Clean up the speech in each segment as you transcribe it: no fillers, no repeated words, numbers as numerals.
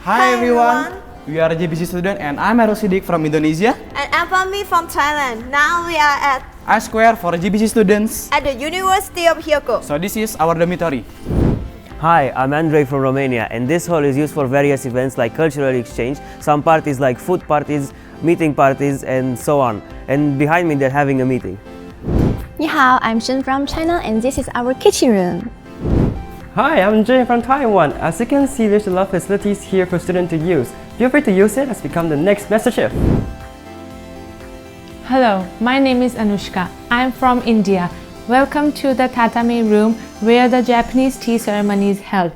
Hi everyone. We are GBC student and I'm Erosidik from Indonesia. And I'm Pami from Thailand. Now we are at I square for GBC students. the University of Hyogo. So this is our dormitory. Hi, I'm Andrei from Romania, and this hall is used for various events like cultural exchange, some parties like food parties, meeting parties, and so on. And behind me they're having a meeting. 你好, I'm Shen from China, and this is our kitchen room. Hi, I'm Jay from Taiwan. As you can see, there's a lot of facilities here for students to use. Feel free to use it as become the next master chef. Hello, my name is Anushka. I'm from India. Welcome to the tatami room where the Japanese tea ceremony is held.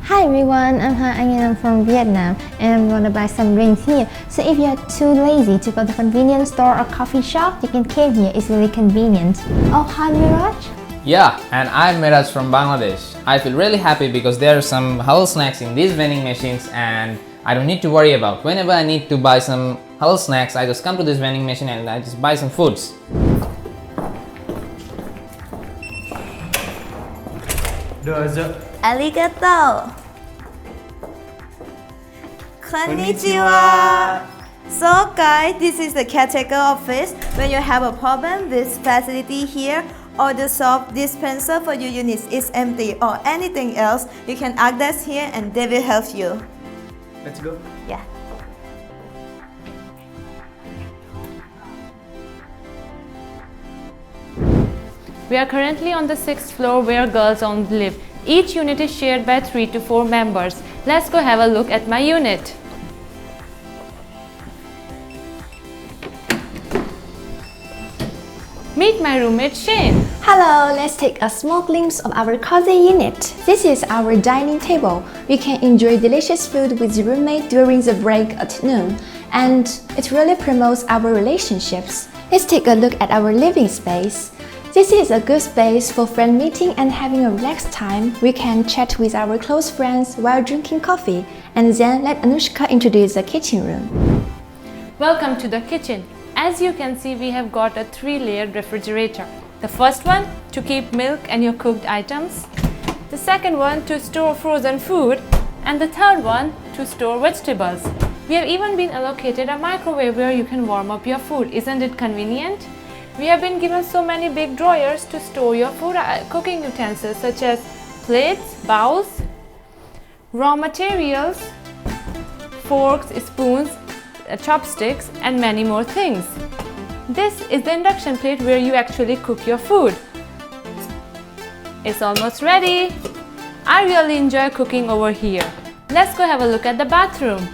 Hi everyone, I'm Ha Anh and I'm from Vietnam, and I'm gonna buy some rings here. So if you're too lazy to go to convenience store or coffee shop, you can came here. It's really convenient. Oh, hi Miraj. Yeah, and I'm Miraj from Bangladesh. I feel really happy because there are some halal snacks in these vending machines and I don't need to worry about. Whenever I need to buy some halal snacks, I just come to this vending machine and I just buy some foods. Arigato. Konnichiwa. So guys, this is the caretaker office. When you have a problem, this facility here or the soap dispenser for your units is empty or anything else, you can access here and they will help you. Let's go. Yeah. We are currently on the 6th floor where girls only live. Each unit is shared by 3 to 4 members. Let's go have a look at my unit. Meet my roommate Shane. Hello, let's take a small glimpse of our cozy unit. This is our dining table. You can enjoy delicious food with your roommate during the break at noon, and it really promotes our relationships. Let's take a look at our living space. This is a good space for friend meeting and having a relaxed time. We can chat with our close friends while drinking coffee, and then let Anushka introduce the kitchen room. Welcome to the kitchen. As you can see, we have got a 3-layered refrigerator. The first one to keep milk and your cooked items, the second one to store frozen food, and the third one to store vegetables. We have even been allocated a microwave where you can warm up your food. Isn't it convenient? We have been given so many big drawers to store your food cooking utensils such as plates, bowls, raw materials, forks, spoons, chopsticks, and many more things. This is the induction plate where you actually cook your food. It's almost ready. I really enjoy cooking over here. Let's go have a look at the bathroom.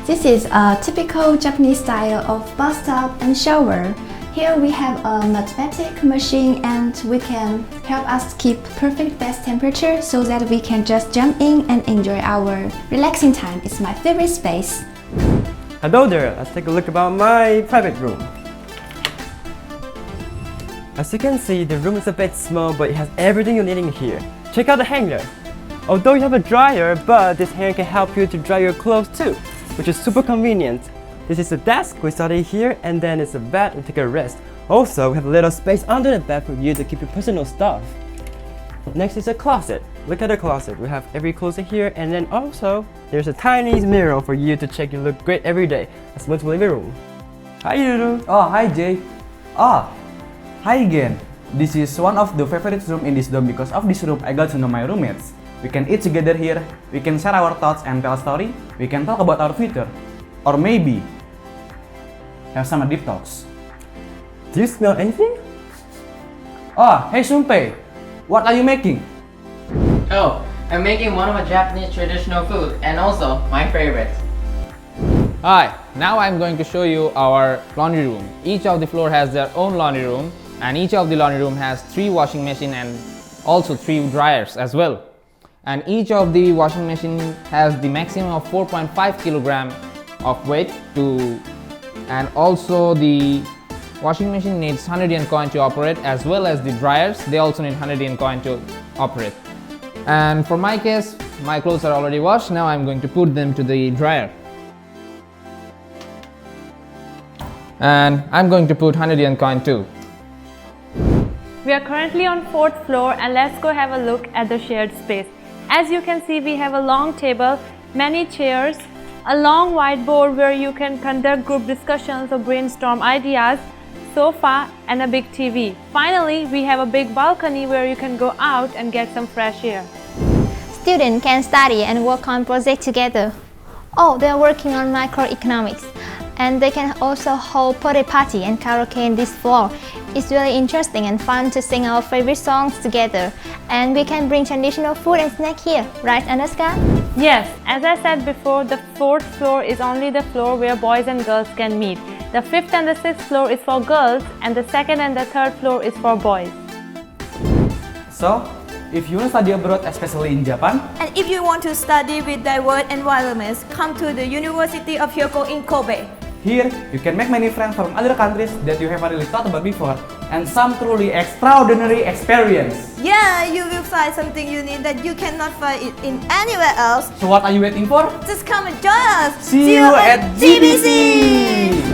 This is a typical Japanese style of bathtub and shower. Here we have a mathematic machine and we can help us keep perfect best temperature so that we can just jump in and enjoy our relaxing time. It's my favorite space. Hello there, let's take a look about my private room. As you can see, the room is a bit small, but it has everything you need in here. Check out the hanger. Although you have a dryer, but this hanger can help you to dry your clothes too, which is super convenient. This is a desk, we study here, and then it's a bed and take a rest. Also, we have a little space under the bed for you to keep your personal stuff. Next is a closet. Look at the closet. We have every closet here, and then also there's a tiny mirror for you to check you look great every day. That's what's in the living room. Hi Yuru. Oh, hi Jay. Hi again. This is one of the favorite room in this dorm. Because of this room, I got to know my roommates. We can eat together here. We can share our thoughts and tell a story. We can talk about our future, or maybe have some deep talks. Do you smell anything? Oh, hey Sunpei. What are you making? Oh, I'm making one of my Japanese traditional food and also my favorite. Hi, now I'm going to show you our laundry room. Each of the floor has their own laundry room and each of the laundry room has 3 washing machine and also 3 dryers as well. And each of the washing machine has the maximum of 4.5 kilogram of weight and also the washing machine needs 100 yen coin to operate, as well as the dryers, they also need 100 yen coin to operate. And for my case, my clothes are already washed. Now I'm going to put them to the dryer. And I'm going to put 100 yen coin too. We are currently on 4th floor and let's go have a look at the shared space. As you can see, we have a long table many chairs, a long whiteboard where you can conduct group discussions or brainstorm ideas, sofa, and a big TV. Finally, we have a big balcony where you can go out and get some fresh air. Students can study and work on projects together. Oh, they are working on microeconomics. And they can also hold party and karaoke in this floor. It's really interesting and fun to sing our favorite songs together. And we can bring traditional food and snack here, right Anushka? Yes, as I said before, the 4th floor is only the floor where boys and girls can meet. The 5th and the 6th floor is for girls, and the 2nd and the 3rd floor is for boys. So, if you want to study abroad, especially in Japan, And if you want to study with diverse environments, come to the University of Hyogo in Kobe. here you can make many friends from other countries that you haven't really thought about before, and some truly extraordinary experience. Yeah, you will find something unique that you cannot find it in anywhere else. So what are you waiting for? Just come and join us. See you at GBC!